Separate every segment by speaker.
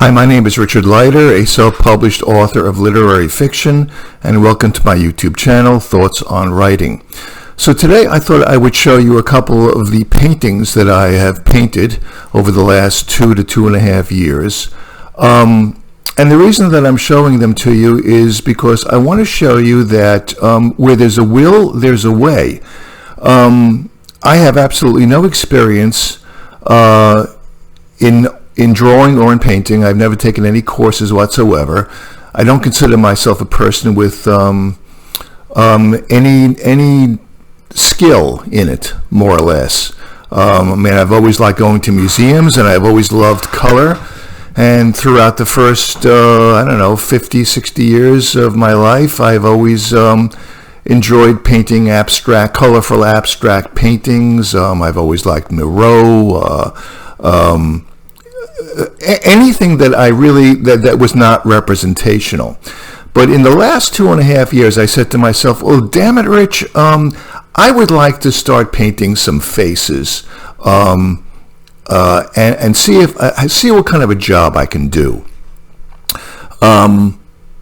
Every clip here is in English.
Speaker 1: Hi, my name is Richard Leiter, a self-published author of literary fiction, and welcome to my YouTube channel, Thoughts on Writing. So today I thought I would show you a couple of the paintings that I have painted over the last 2 to 2.5 years. And the reason that I'm showing them to you is because I want to show you that where there's a will, there's a way. I have absolutely no experience in drawing or in painting. I've never taken any courses whatsoever. I don't consider myself a person with any skill in it, more or less. I've always liked going to museums, and I've always loved color. And throughout the first, 50, 60 years of my life, I've always enjoyed painting colorful abstract paintings. I've always liked Miro, anything that that was not representational. But in the last 2.5 years, I said to myself, "Oh, damn it, Rich! I would like to start painting some faces, and see what kind of a job I can do."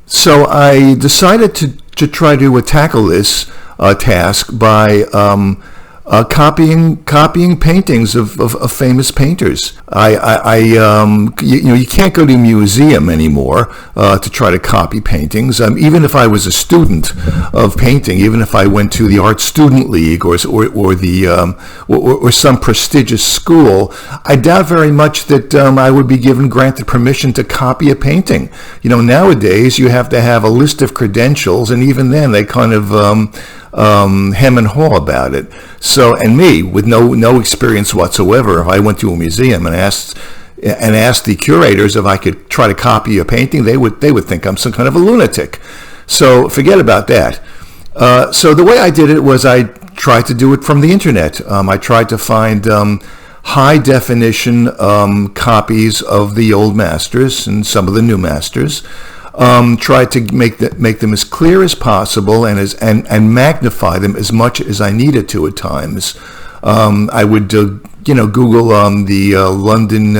Speaker 1: So I decided to try to tackle this task by copying paintings of famous painters. You can't go to a museum anymore to try to copy paintings. Even if I was a student of painting, even if I went to the Art Student League or some prestigious school, I doubt very much that I would be granted permission to copy a painting. Nowadays you have to have a list of credentials, and even then they kind of hem and haw about it. So, and me, with no experience whatsoever, if I went to a museum and asked the curators if I could try to copy a painting, they would think I'm some kind of a lunatic. So forget about that. So the way I did it was I tried to do it from the internet. I tried to find high definition copies of the old masters and some of the new masters. Tried to make them as clear as possible and magnify them as much as I needed to at times. I would Google the London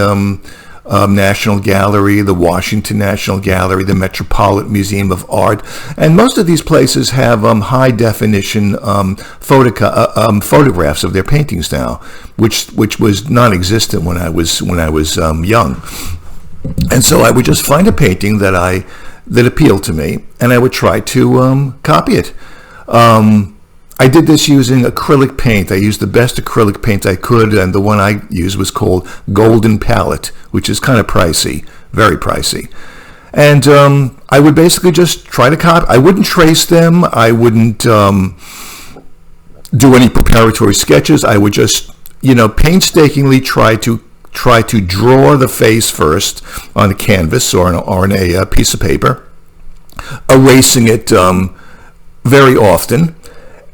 Speaker 1: National Gallery, the Washington National Gallery, the Metropolitan Museum of Art, and most of these places have high definition photographs of their paintings now, which was non-existent when I was young. And so I would just find a painting that appealed to me, and I would try to copy it. I did this using acrylic paint. I used the best acrylic paint I could, and the one I used was called Golden Palette, which is kind of pricey, very pricey. And I would basically just try to copy. I wouldn't trace them. I wouldn't do any preparatory sketches. I would just, painstakingly try to draw the face first on a canvas or on a piece of paper, erasing it very often.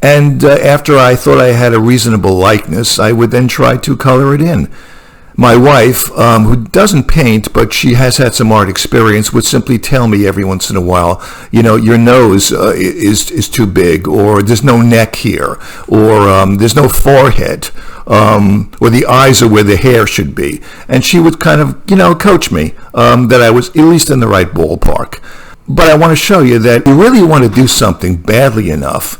Speaker 1: And after I thought I had a reasonable likeness, I would then try to color it in. My wife, who doesn't paint, but she has had some art experience, would simply tell me every once in a while, your nose is too big, or there's no neck here, or there's no forehead, or the eyes are where the hair should be. And she would kind of, coach me that I was at least in the right ballpark. But I want to show you that if you really want to do something badly enough,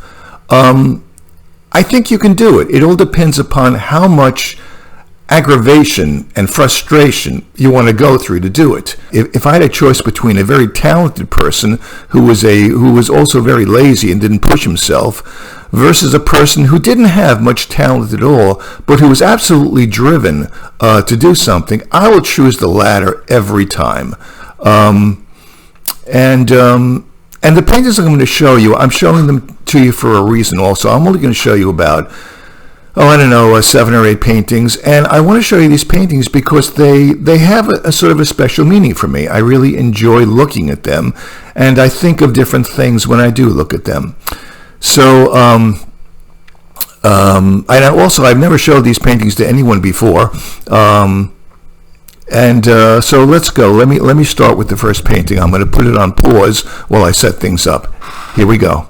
Speaker 1: I think you can do it. It all depends upon how much aggravation and frustration you want to go through to do it. If I had a choice between a very talented person who was also very lazy and didn't push himself versus a person who didn't have much talent at all but who was absolutely driven to do something, I will choose the latter every time. And the paintings I'm going to show you, I'm showing them to you for a reason also. I'm only going to show you about 7 or 8 paintings, and I want to show you these paintings because they have a sort of a special meaning for me. I really enjoy looking at them, and I think of different things when I do look at them. So, I've never showed these paintings to anyone before, so let's go. Let me start with the first painting. I'm going to put it on pause while I set things up. Here we go.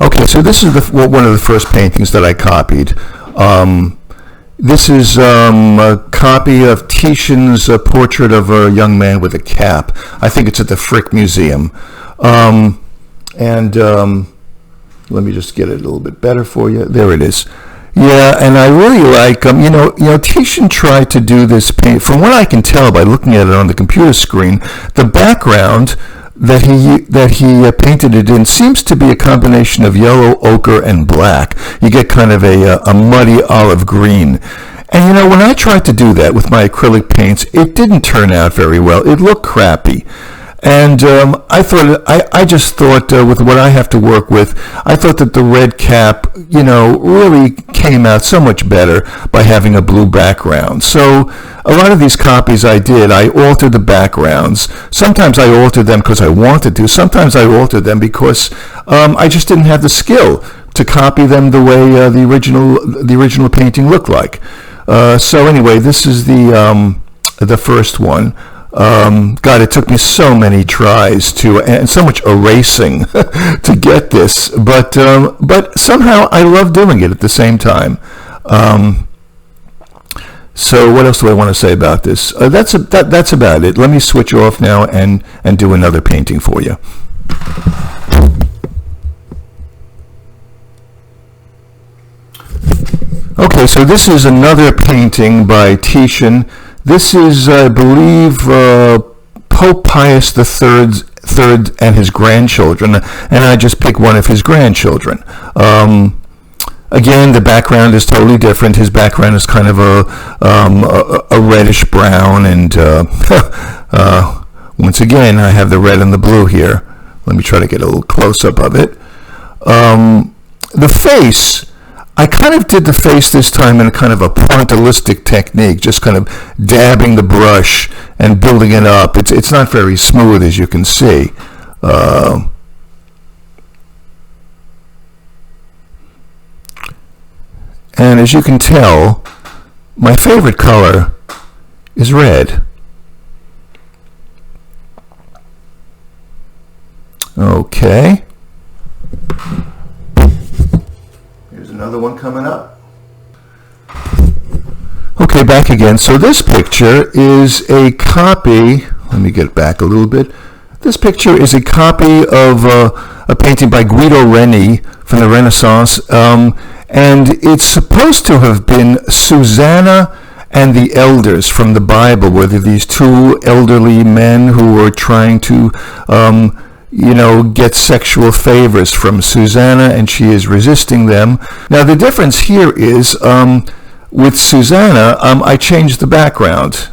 Speaker 1: Okay, so this is one of the first paintings that I copied. This is a copy of Titian's portrait of a young man with a cap. I think it's at the Frick Museum. Let me just get it a little bit better for you. There it is. Yeah, and I really like, Titian tried to do this paint. From what I can tell by looking at it on the computer screen, the background that he painted it in seems to be a combination of yellow, ochre, and black. You get kind of a muddy olive green. And when I tried to do that with my acrylic paints, it didn't turn out very well. It looked crappy. And I just thought with what I have to work with, I thought that the red cap, really came out so much better by having a blue background. So a lot of these copies I altered the backgrounds. Sometimes I altered them because I wanted to. Sometimes I altered them because I just didn't have the skill to copy them the way the original painting looked like. So anyway, this is the first one. God, it took me so many tries and so much erasing to get this, but somehow I love doing it at the same time. So what else do I want to say about this? That's about it. Let me switch off now and do another painting for you. Okay, so this is another painting by Titian. This is, I believe, Pope Pius III and his grandchildren, and I just picked one of his grandchildren. Again, the background is totally different. His background is kind of a reddish brown, and once again, I have the red and the blue here. Let me try to get a little close-up of it. The face, I kind of did the face this time in a kind of a pointillistic technique, just kind of dabbing the brush and building it up. It's not very smooth, as you can see. And as you can tell, my favorite color is red. Okay. Another one coming up. Okay, back again. So this picture is a copy. Let me get back a little bit. This picture is a copy of a painting by Guido Reni from the Renaissance, and it's supposed to have been Susanna and the elders from the Bible, where these two elderly men who were trying to get sexual favors from Susanna, and she is resisting them. Now, the difference here is, with Susanna, I changed the background.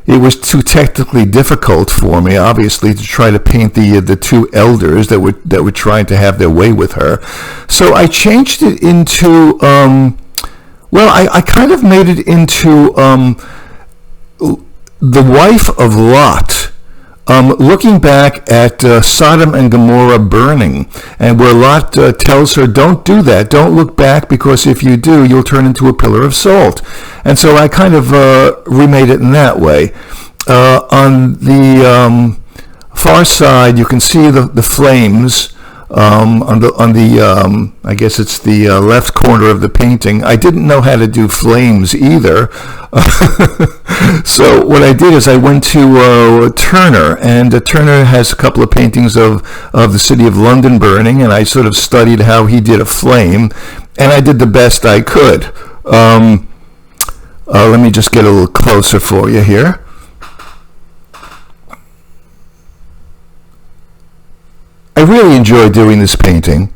Speaker 1: It was too technically difficult for me, obviously, to try to paint the two elders that were trying to have their way with her. So I changed it into, I kind of made it into the wife of Lot. Looking back at Sodom and Gomorrah burning, and where Lot tells her, don't do that, don't look back, because if you do, you'll turn into a pillar of salt. And so I kind of remade it in that way. On the far side, you can see the flames on the I guess it's the left corner of the painting. I didn't know how to do flames either. So what I did is I went to Turner, and Turner has a couple of paintings of the city of London burning, and I sort of studied how he did a flame, and I did the best I could. Let me just get a little closer for you here. I really enjoy doing this painting.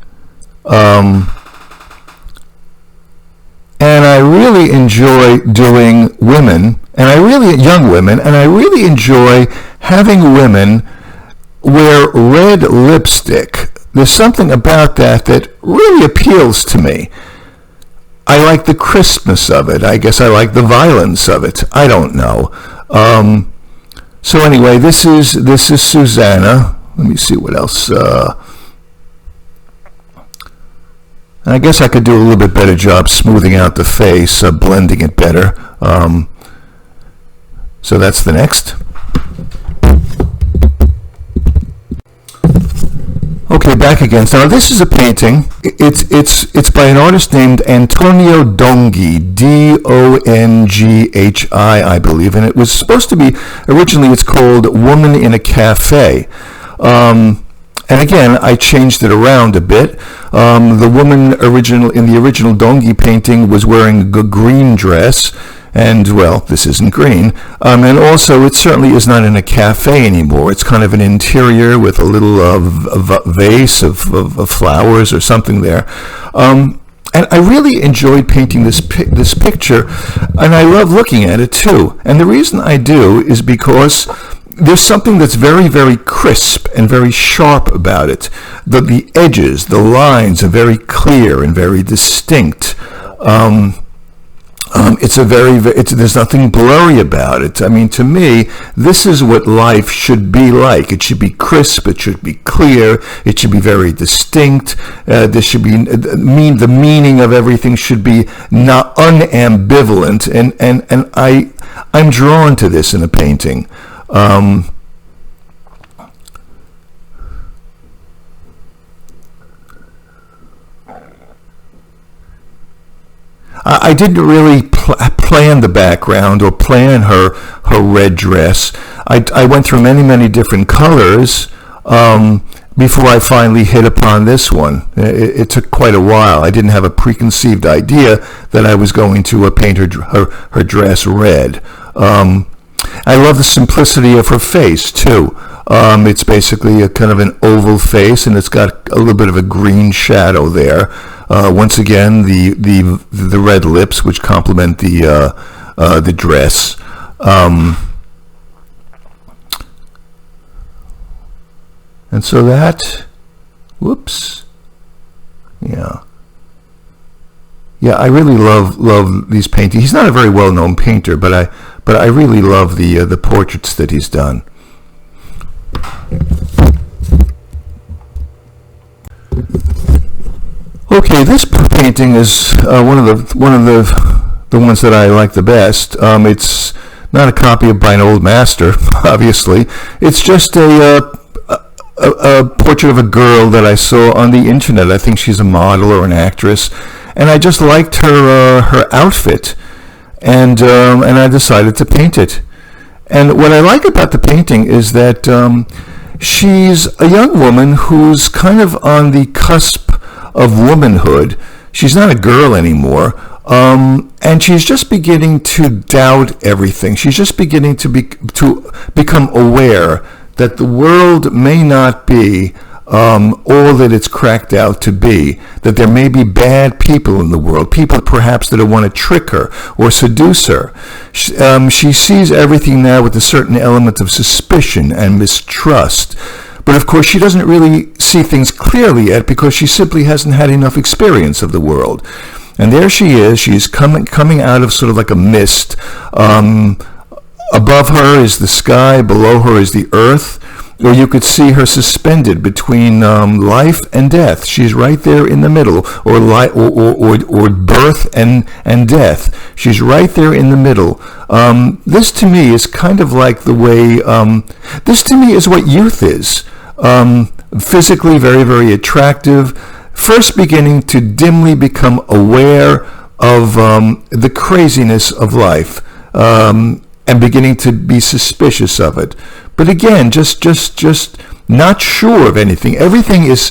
Speaker 1: And I really enjoy doing women, young women, and I really enjoy having women wear red lipstick. There's something about that really appeals to me. I like the crispness of it. I guess I like the violence of it. I don't know. So anyway, this is Susanna. Let me see what else. I guess I could do a little bit better job smoothing out the face, blending it better. So that's the next. Okay, back again. So now this is a painting. It's by an artist named Antonio Donghi, Donghi, I believe, and it was supposed to be originally. It's called "Woman in a Cafe." And again, I changed it around a bit. The woman in the original Donghi painting was wearing a green dress, and well, this isn't green. And also, it certainly is not in a cafe anymore. It's kind of an interior with a little vase of flowers or something there. And I really enjoyed painting this picture, and I love looking at it too. And the reason I do is because there's something that's very, very crisp and very sharp about it. The edges, the lines are very clear and very distinct. There's nothing blurry about it. I mean, to me, this is what life should be like. It should be crisp. It should be clear. It should be very distinct. There should be the meaning of everything should be not unambivalent. And I'm drawn to this in a painting. I didn't really plan the background or plan her red dress. I went through many different colors before I finally hit upon this one. It took quite a while. I didn't have a preconceived idea that I was going to paint her dress red. I love the simplicity of her face too. It's basically a kind of an oval face, and it's got a little bit of a green shadow there. Once again, the red lips, which complement the dress. And so that, whoops, yeah. Yeah, I really love these paintings. He's not a very well-known painter, but I really love the portraits that he's done. Okay, this painting is one of the ones that I like the best. It's not a copy by an old master, obviously. It's just a portrait of a girl that I saw on the internet. I think she's a model or an actress. And I just liked her outfit, and I decided to paint it. And what I like about the painting is that she's a young woman who's kind of on the cusp of womanhood. She's not a girl anymore, and she's just beginning to doubt everything. She's just beginning to become aware that the world may not be all that it's cracked out to be, that there may be bad people in the world, people perhaps that want to trick her or seduce her. She sees everything now with a certain element of suspicion and mistrust. But of course, she doesn't really see things clearly yet because she simply hasn't had enough experience of the world. And there she is. She's coming out of sort of like a mist. Above her is the sky. Below her is the earth. Or you could see her suspended between life and death. She's right there in the middle, or birth and death. She's right there in the middle. This to me is kind of like the way. This to me is what youth is. Physically very, very attractive. First beginning to dimly become aware of the craziness of life, and beginning to be suspicious of it. But again, just not sure of anything. Everything is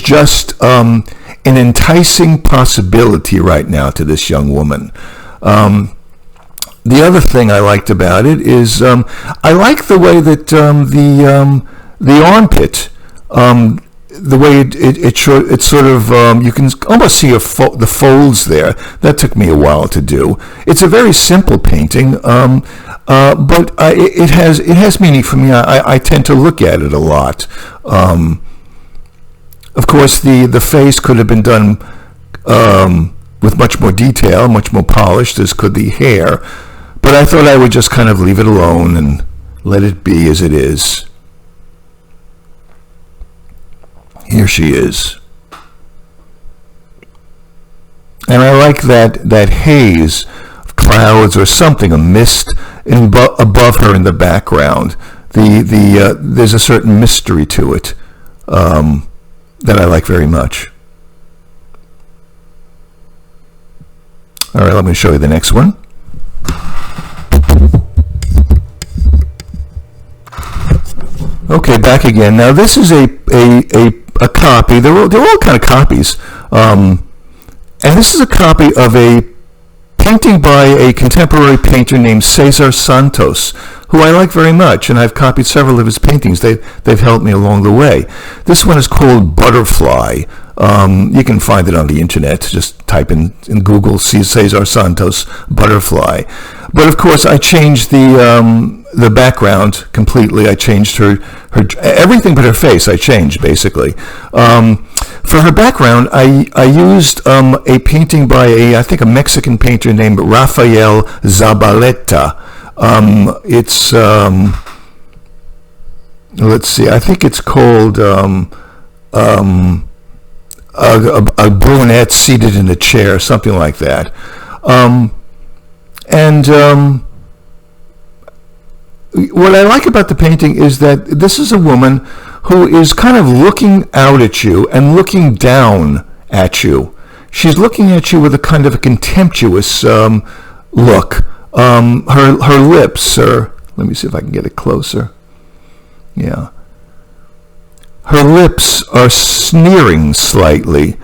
Speaker 1: just an enticing possibility right now to this young woman. The other thing I liked about it is I like the way that the armpit, the way it sort of you can almost see the folds there. That took me a while to do. It's a very simple painting. But it has meaning for me. I tend to look at it a lot. Of course, the face could have been done with much more detail, much more polished, as could the hair. But I thought I would just kind of leave it alone and let it be as it is. Here she is. And I like that haze, clouds or something, a mist above her in the background. There's a certain mystery to it. that I like very much. All right, let me show you the next one. Okay, back again. Now this is a copy. They're all kind of copies, and this is a copy of a painting by a contemporary painter named Cesar Santos, who I like very much, and I've copied several of his paintings. They've helped me along the way. This one is called Butterfly. You can find it on the internet. Just type in Google, see Cesar Santos Butterfly. But of course, I changed the background completely. I changed her everything but her face. I changed basically. For her background, I used a painting by I think a Mexican painter named Rafael Zabaleta. It's let's see. I think it's called a brunette seated in a chair, something like that. What I like about the painting is that this is a woman who is kind of looking out at you and looking down at you. She's looking at you with a kind of a contemptuous look. Her lips are, let me see if I can get it closer. Yeah. Her lips are sneering slightly.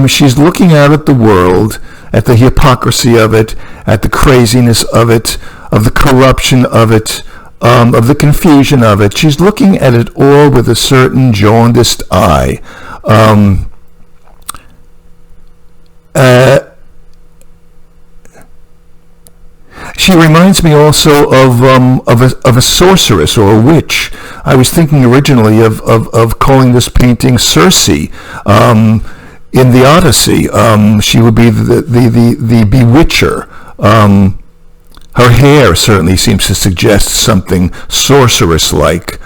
Speaker 1: She's looking out at the world, at the hypocrisy of it, at the craziness of it, of the corruption of it, of the confusion of it. She's looking at it all with a certain jaundiced eye. She reminds me also of a sorceress or a witch. I was thinking originally of calling this painting Circe. In the Odyssey, she would be the bewitcher. Her hair certainly seems to suggest something sorceress-like.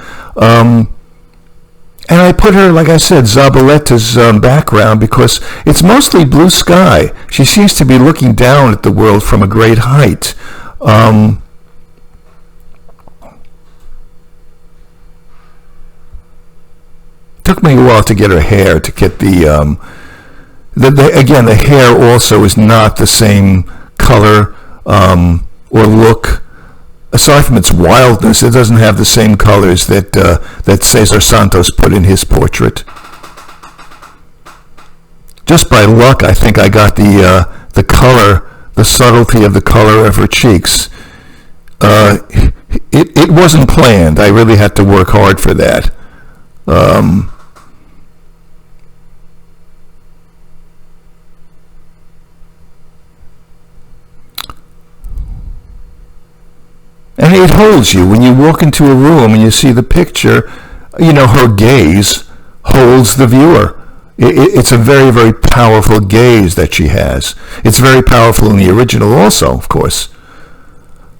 Speaker 1: And I put her, like I said, Zabaleta's background because it's mostly blue sky. She seems to be looking down at the world from a great height. Took me a while to get her hair, to get again, the hair also is not the same color or look. Aside from its wildness, it doesn't have the same colors that Cesar Santos put in his portrait. Just by luck, I think I got the color, the subtlety of the color of her cheeks. It wasn't planned. I really had to work hard for that. And it holds you. When you walk into a room and you see the picture, her gaze holds the viewer. It's a very, very powerful gaze that she has. It's very powerful in the original also, of course.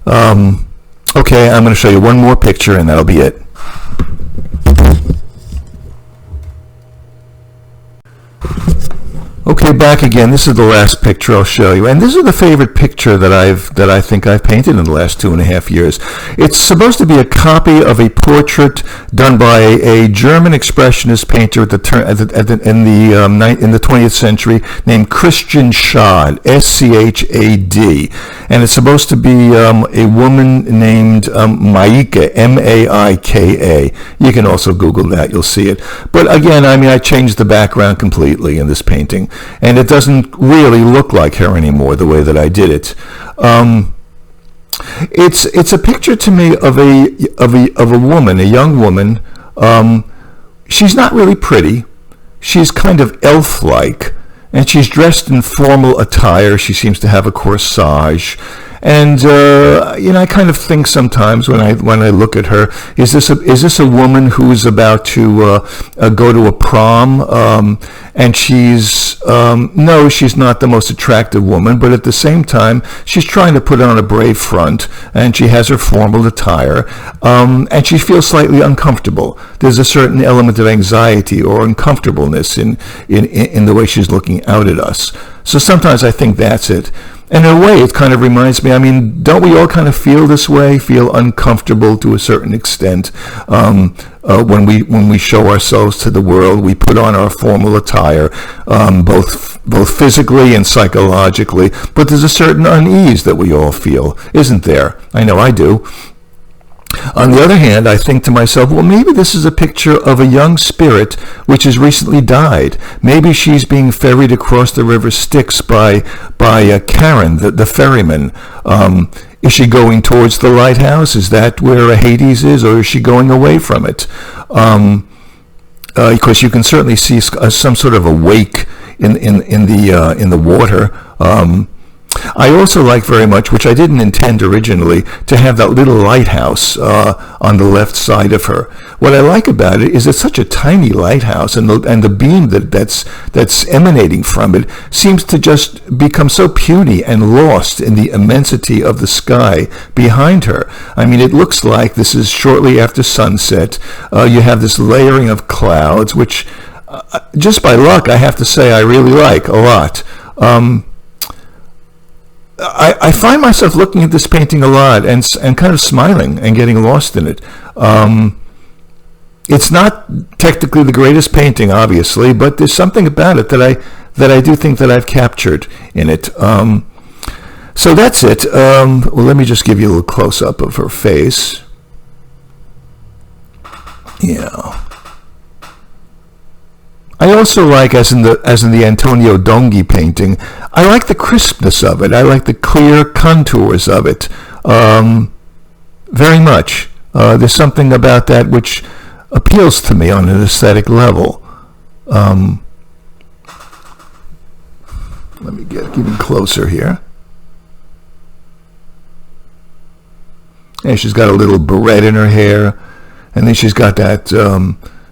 Speaker 1: Okay, I'm going to show you one more picture and that'll be it. Okay, back again. This is the last picture I'll show you, and this is the favorite picture that I think I've painted in the last 2.5 years. It's supposed to be a copy of a portrait done by a German expressionist painter in the 20th century named Christian Schad, Schad, and it's supposed to be a woman named Maike, Maika. You can also Google that; you'll see it. But again, I changed the background completely in this painting. And it doesn't really look like her anymore the way that I did it. It's a picture to me of a woman, a young woman. She's not really pretty. She's kind of elf-like, and she's dressed in formal attire. She seems to have a corsage. And I kind of think sometimes when I look at her, is this a woman who's about to go to a prom? And she's no, she's not the most attractive woman, but at the same time, she's trying to put on a brave front, and she has her formal attire, and she feels slightly uncomfortable. There's a certain element of anxiety or uncomfortableness in the way she's looking out at us. So sometimes I think that's it. And in a way, it kind of reminds me, I mean, don't we all kind of feel this way, feel uncomfortable to a certain extent when we show ourselves to the world? We put on our formal attire, both physically and psychologically, but there's a certain unease that we all feel, isn't there? I know I do. On the other hand, I think to myself, well, maybe this is a picture of a young spirit which has recently died. Maybe she's being ferried across the river Styx by Charon, the ferryman. Is she going towards the lighthouse? Is that where Hades is, or is she going away from it? Because you can certainly see some sort of a wake in the water. I also like very much, which I didn't intend originally, to have that little lighthouse on the left side of her. What I like about it is it's such a tiny lighthouse, and the beam that's emanating from it seems to just become so puny and lost in the immensity of the sky behind her. I mean, it looks like this is shortly after sunset. You have this layering of clouds, which just by luck, I have to say, I really like a lot. I find myself looking at this painting a lot and kind of smiling and getting lost in it. It's not technically the greatest painting, obviously, but there's something about it that I do think that I've captured in it. So that's it. Well, let me just give you a little close-up of her face. Yeah. I also like, as in the Antonio Donghi painting, I like the crispness of it. I like the clear contours of it very much. There's something about that which appeals to me on an aesthetic level. Let me get even closer here. And she's got a little barrette in her hair, and then she's got that.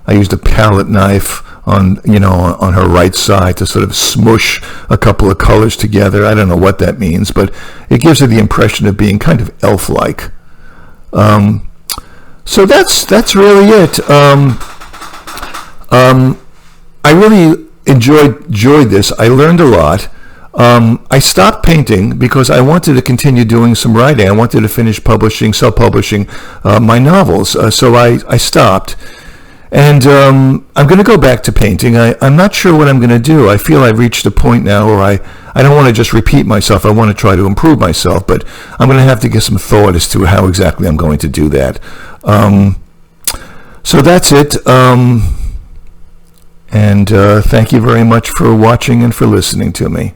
Speaker 1: I used a palette knife on her right side to sort of smush a couple of colors together. I don't know what that means, but it gives her the impression of being kind of elf-like. So that's really it. I really enjoyed this. I learned a lot. I stopped painting because I wanted to continue doing some writing. I wanted to finish self-publishing my novels. So I stopped. And I'm going to go back to painting. I'm not sure what I'm going to do. I feel I've reached a point now where I don't want to just repeat myself. I want to try to improve myself, but I'm going to have to give some thought as to how exactly I'm going to do that. So that's it. And thank you very much for watching and for listening to me.